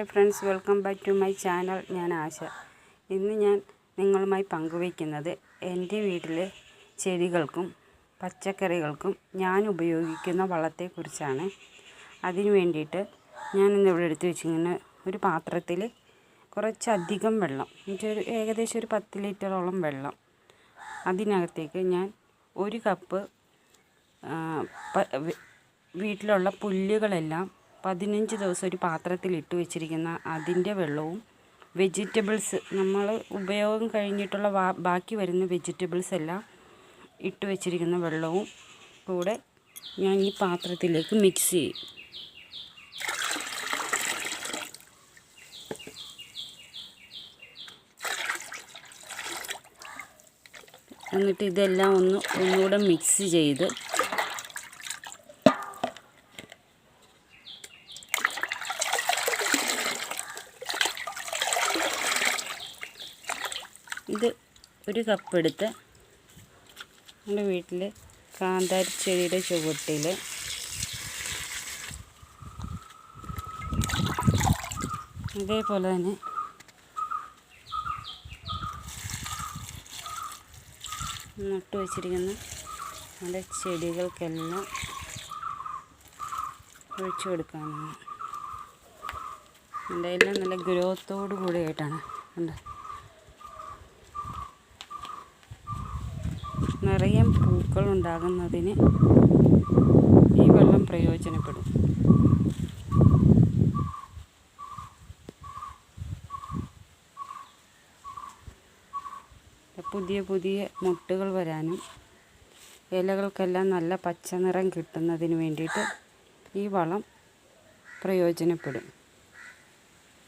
Hi friends, welcome back to my channel. ഞാൻ ആശ. ഇന്ന് ഞാൻ നിങ്ങളുമായി പങ്കുവയ്ക്കുന്നത് എൻ്റെ വീട്ടിലെ ചെടികൾക്കും പച്ചക്കറികൾക്കും ഞാൻ ഉപയോഗിക്കുന്ന വളത്തെക്കുറിച്ചാണ്. അതിന് വേണ്ടിയിട്ട് ഞാൻ ഇന്നിവിടെ എടുത്ത് വെച്ചിരിക്കുന്ന ഒരു പാത്രത്തിൽ കുറച്ചധികം വെള്ളം, ഏകദേശം ഒരു 10 ലിറ്ററോളം വെള്ളം. അതിനകത്തേക്ക് ഞാൻ 1 കപ്പ് വീട്ടിലുള്ള പുല്ലുകളെല്ലാം 15 ദിവസം ഒരു പാത്രത്തിൽ ഇട്ട് വെച്ചിരിക്കുന്ന അതിൻ്റെ വെള്ളവും, വെജിറ്റബിൾസ് നമ്മൾ ഉപയോഗം കഴിഞ്ഞിട്ടുള്ള ബാക്കി വരുന്ന വെജിറ്റബിൾസ് എല്ലാം ഇട്ട് വെച്ചിരിക്കുന്ന വെള്ളവും കൂടെ ഞാൻ ഈ പാത്രത്തിലേക്ക് മിക്സ് ചെയ്യും. എന്നിട്ട് ഇതെല്ലാം ഒന്നുകൂടെ മിക്സ് ചെയ്ത് ഇത് 1 കപ്പ് എടുത്ത് നമ്മുടെ വീട്ടിൽ കാന്താരി ചെടിയുടെ ചുവട്ടിൽ അതേപോലെ തന്നെ നട്ടു വച്ചിരിക്കുന്ന നമ്മുടെ ചെടികൾക്കെല്ലാം ഒഴിച്ചു കൊടുക്കാനാണ്. എൻ്റെ എല്ലാം നല്ല ഗ്രോത്തോടു കൂടിയായിട്ടാണ് ഉണ്ട്. നിറയെ പൂക്കൾ ഉണ്ടാകുന്നതിന് ഈ വെള്ളം പ്രയോജനപ്പെടും. പുതിയ മുട്ടുകൾ വരാനും ഇലകൾക്കെല്ലാം നല്ല പച്ച നിറം കിട്ടുന്നതിന് വേണ്ടിയിട്ട് ഈ വളം പ്രയോജനപ്പെടും.